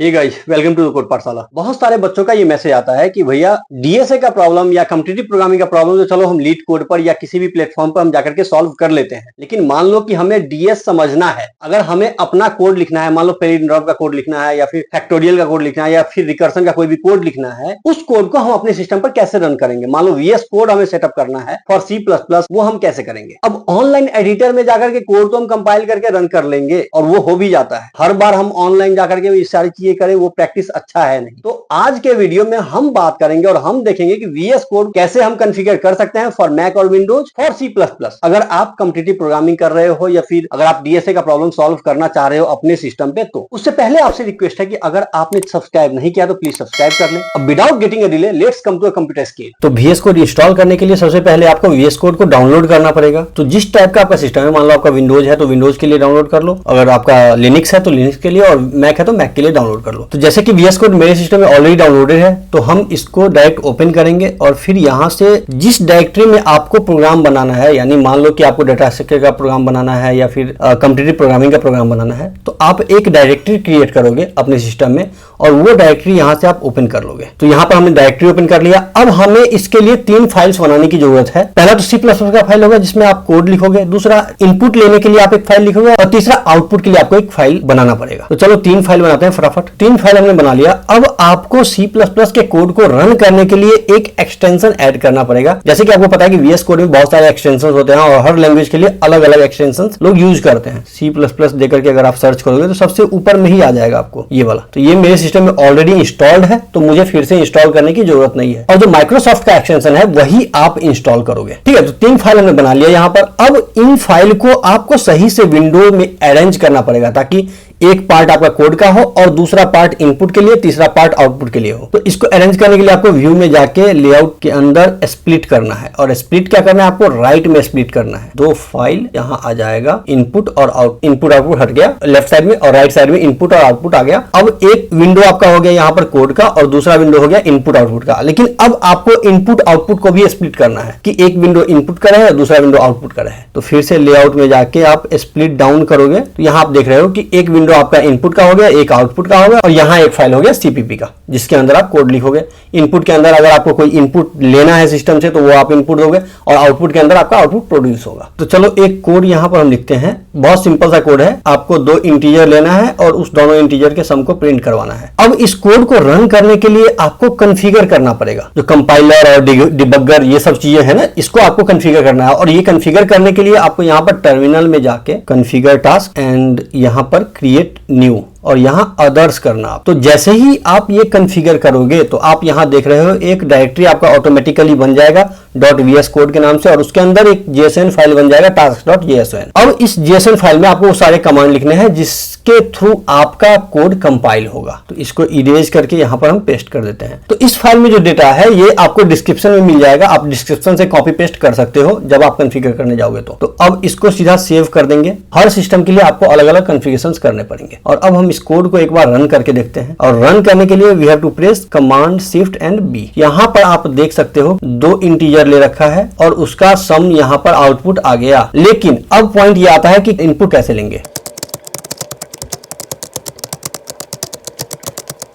Hey guys, welcome to the code Pathshala. बहुत सारे बच्चों का ये मैसेज आता है कि भैया डीएसए का प्रॉब्लम या कॉम्पिटिटिव प्रोग्रामिंग का प्रॉब्लम तो चलो हम लीड कोड पर या किसी भी प्लेटफॉर्म पर हम जाकर के सॉल्व कर लेते हैं, लेकिन मान लो कि हमें डीएस समझना है, अगर हमें अपना कोड लिखना है, मान लो पैराग्राफ का कोड लिखना है या फिर फैक्टोरियल का कोड लिखना है या फिर रिकर्सन का कोई भी कोड लिखना है, उस कोड को हम अपने सिस्टम पर कैसे रन करेंगे। मान लो वीएस कोड हमें सेटअप करना है फॉर सी प्लस प्लस, वो हम कैसे करेंगे। अब ऑनलाइन एडिटर में जाकर के कोड तो हम कंपाइल करके रन कर लेंगे और वो हो भी जाता है। हर बार हम ऑनलाइन जाकर के ये सारी चीजें करें, वो प्रैक्टिस अच्छा है नहीं। तो आज के वीडियो में हम बात करेंगे और हम देखेंगे कि वीएस कोड कैसे हम कॉन्फ़िगर कर सकते हैं फॉर मैक और Windows for C plus plus. अगर आप कॉम्पिटिटिव प्रोग्रामिंग कर रहे हो या फिर अगर आप डीएसए का प्रॉब्लम सॉल्व करना चाह रहे हो अपने सिस्टम पे, तो उससे पहले आपसे रिक्वेस्ट है कि अगर आपने सब्सक्राइब नहीं किया तो प्लीज सब्सक्राइब कर लें। अब without getting a delay, let's come to a computer skill. तो वीएस कोड इंस्टॉल करने के लिए सबसे पहले आपको वीएस कोड को डाउनलोड करना पड़ेगा। तो जिस टाइप का आपका सिस्टम है, मान लो आपका विंडोज है तो विंडोज के लिए डाउनलोड कर लो, अगर आपका लिनक्स है तो लिनक्स के लिए, और मैक है तो मैक के लिए डाउनलोड कर लो। तो जैसे कि वीएस कोड मेरे सिस्टम में ऑलरेडी डाउनलोडेड है, तो हम इसको डायरेक्ट ओपन करेंगे और फिर यहाँ से जिस डायरेक्टरी में आपको प्रोग्राम बनाना है, यानी मान लो कि आपको डाटा स्ट्रक्चर का प्रोग्राम बनाना है या फिर कॉम्पिटिटिव प्रोग्रामिंग का प्रोग्राम बनाना है, तो आप एक डायरेक्टरी क्रिएट करोगे अपने सिस्टम में और वो डायरेक्टरी यहाँ से आप ओपन कर लोगे। तो यहाँ पर हमने डायरेक्टरी ओपन कर लिया। अब हमें इसके लिए 3 फाइल्स बनाने की जरूरत है। पहला तो C++ का फाइल होगा जिसमें आप कोड लिखोगे, दूसरा इनपुट लेने के लिए आप एक फाइल लिखोगे और तीसरा आउटपुट के लिए आपको एक फाइल बनाना पड़ेगा। तो चलो 3 फाइल बनाते हैं फटाफट। 3 फाइल हमने बना लिया। अब आपको C++ के कोड को रन करने के लिए एक एक्सटेंशन ऐड करना पड़ेगा। जैसे कि आपको पता है कि VS कोड में बहुत सारे एक्सटेंशन होते हैं और हर लैंग्वेज के लिए अलग अलग एक्सटेंशन लोग यूज करते हैं। C++ देकर के अगर आप सर्च करोगे तो सबसे ऊपर में ही आ जाएगा आपको ये वाला। तो ये मेरे सिस्टम में ऑलरेडी इंस्टॉल्ड है, तो मुझे फिर से इंस्टॉल करने की जरूरत नहीं है। और जो माइक्रोसॉफ्ट का एक्सटेंशन है वही आप इंस्टॉल करोगे। ठीक है, तो 3 फाइल हमने बना लिया यहाँ पर। अब इन फाइल को आपको सही से विंडो में अरेंज करना पड़ेगा ताकि एक पार्ट आपका कोड का हो और दूसरा पार्ट इनपुट के लिए, तीसरा पार्ट आउटपुट के लिए हो। तो इसको अरेंज करने के लिए आपको व्यू में जाके लेआउट के अंदर स्प्लिट करना है, और स्प्लिट क्या करना है, आपको राइट में स्प्लिट करना है। 2 फाइल यहाँ आ जाएगा, इनपुट और आउट। इनपुट आउटपुट हट गया लेफ्ट साइड में, और राइट साइड में इनपुट और आउटपुट आ गया। अब एक विंडो आपका हो गया यहाँ पर कोड का और दूसरा विंडो हो गया इनपुट आउटपुट का। लेकिन अब आपको इनपुट आउटपुट को भी स्प्लिट करना है कि एक विंडो इनपुट का रहे और दूसरा विंडो आउटपुट का रहे। तो फिर से लेआउट में जाके आप स्प्लिट डाउन करोगे तो यहाँ आप देख रहे हो कि एक विंडो आपका इनपुट का हो गया, एक आउटपुट का हो गया, और यहाँ एक फाइल हो गया सीपीपी का जिसके अंदर आप कोड लिखोगे। इनपुट के अंदर अगर आपको कोई इनपुट लेना है सिस्टम से तो वो आप इनपुट दोगे, और आउटपुट के अंदर आपका आउटपुट प्रोड्यूस होगा। तो चलो एक कोड यहाँ पर हम लिखते हैं। बहुत सिंपल सा कोड है। आपको 2 इंटीजर लेना है और उस दोनों इंटीजर के सम को प्रिंट करवाना है। अब इस कोड को रन करने के लिए आपको कॉन्फ़िगर करना पड़ेगा। जो कंपाइलर और डिबगर ये सब चीजें है ना, इसको आपको कॉन्फ़िगर करना है। और ये कॉन्फ़िगर करने के लिए आपको यहाँ पर टर्मिनल में जाके कॉन्फ़िगर टास्क एंड यहाँ पर क्रिएट न्यू और यहाँ अदर्स करना। तो जैसे ही आप ये कॉन्फ़िगर करोगे तो आप यहाँ देख रहे हो एक डायरेक्टरी आपका ऑटोमेटिकली बन जाएगा .vs कोड के नाम से, और उसके अंदर एक JSON फाइल बन जाएगा task.json। अब इस JSON फाइल में आपको वो सारे कमांड लिखने हैं जिसके थ्रू आपका कोड कंपाइल होगा। तो इसको इरेज करके यहाँ पर हम पेस्ट कर देते हैं। तो इस फाइल में जो डेटा है ये आपको डिस्क्रिप्शन में मिल जाएगा। आप डिस्क्रिप्शन से कॉपी पेस्ट कर सकते हो जब आप कॉन्फ़िगर करने जाओगे तो अब इसको सीधा सेव कर देंगे। हर सिस्टम के लिए आपको अलग अलग कॉन्फ़िगरेशंस करने पड़ेंगे। और अब हम इस कोड को एक बार रन करके देखते हैं, और रन करने के लिए we have to press command shift and B. यहाँ पर आप देख सकते हो 2 इंटीजर ले रखा है और उसका सम यहाँ पर आउटपुट आ गया। लेकिन अब पॉइंट ये आता है कि इनपुट कैसे लेंगे।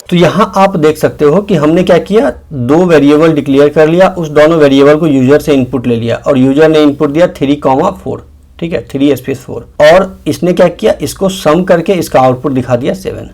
तो यहाँ आप देख सकते हो कि हमने क्या किया, 2 वेरिएबल डिक्लेयर कर लिया, उस दोनों वेरिएबल को यूजर से इनपुट ले लिया और यूजर ने इनपुट दिया 3,4। ठीक है, 3 स्पेस 4, और इसने क्या किया, इसको सम करके इसका आउटपुट दिखा दिया 7।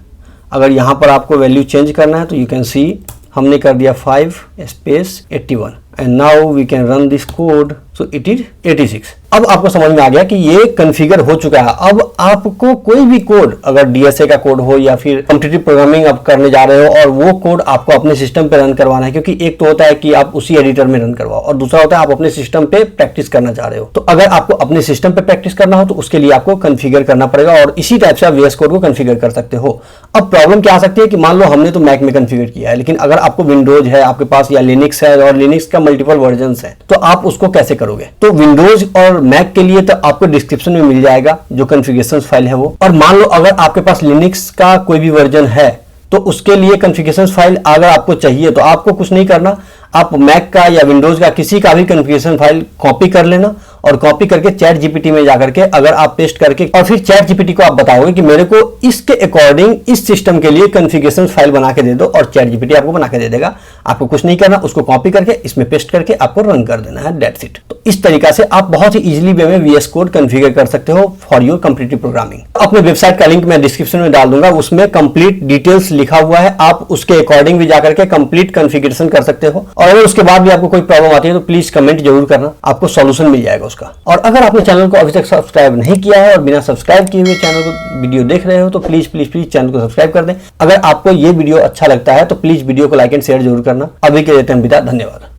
अगर यहाँ पर आपको वैल्यू चेंज करना है तो यू कैन सी हमने कर दिया 5 space 81 and now we can run this code. So it is 86। अब आपको समझ में आ गया कि ये कॉन्फ़िगर हो चुका है। अब आपको कोई भी कोड, अगर डीएसए का कोड हो या फिर कॉम्पिटिटिव प्रोग्रामिंग आप करने जा रहे हो और वो कोड आपको अपने सिस्टम पे रन करवाना है, क्योंकि एक तो होता है कि आप उसी एडिटर में रन करवाओ और दूसरा होता है आप अपने सिस्टम पे प्रैक्टिस करना चाह रहे हो। तो अगर आपको अपने सिस्टम पे प्रैक्टिस करना हो तो उसके लिए आपको कॉन्फ़िगर करना पड़ेगा, और इसी टाइप से आप वीएस कोड को कॉन्फ़िगर कर सकते हो। अब प्रॉब्लम क्या आ सकती है कि मान लो हमने तो मैक में कॉन्फ़िगर किया है, लेकिन अगर आपको विंडोज है आपके पास या लिनक्स है और लिनक्स का मल्टीपल वर्जन है, तो आप उसको कैसे करोगे। तो विंडोज और मैक के लिए तो आपको डिस्क्रिप्शन में मिल जाएगा जो कॉन्फ़िगरेशन फाइल है वो। और मान लो अगर आपके पास लिनक्स का कोई भी वर्जन है तो उसके लिए कॉन्फ़िगरेशन फाइल अगर आपको चाहिए तो आपको कुछ नहीं करना, आप मैक का या विंडोज का किसी का भी कॉन्फ़िगरेशन फाइल कॉपी कर लेना और कॉपी करके चैट जीपीटी में जाकर के अगर आप पेस्ट करके और फिर चैट जीपीटी को आप बताओगे कि मेरे को इसके अकॉर्डिंग इस सिस्टम के लिए कॉन्फ़िगरेशन फाइल बना के दे दो, और चैट जीपीटी आपको बना के दे देगा। आपको कुछ नहीं करना, उसको कॉपी करके इसमें पेस्ट करके आपको रन कर देना है, दैट्स इट। तो इस तरीका से आप बहुत ही इजीली वे में वीएस कोड कॉन्फ़िगर कर सकते हो फॉर योर कॉम्पिटिटिव प्रोग्रामिंग। अपने वेबसाइट का लिंक मैं डिस्क्रिप्शन में डाल दूंगा, उसमें कंप्लीट डिटेल्स लिखा हुआ है, आप उसके अकॉर्डिंग भी जाकर के कंप्लीट कॉन्फ़िगरेशन कर सकते हो। और अगर उसके बाद भी आपको कोई प्रॉब्लम आती है तो प्लीज कमेंट जरूर करना, आपको सॉल्यूशन मिल जाएगा उसका। और अगर आपने चैनल को अभी तक सब्सक्राइब नहीं किया है और बिना सब्सक्राइब किए हुए चैनल को वीडियो देख रहे हो तो प्लीज प्लीज प्लीज चैनल को सब्सक्राइब कर दें। अगर आपको ये वीडियो अच्छा लगता है तो प्लीज वीडियो को लाइक एंड शेयर जरूर करना। अभी के लिए विदा, धन्यवाद।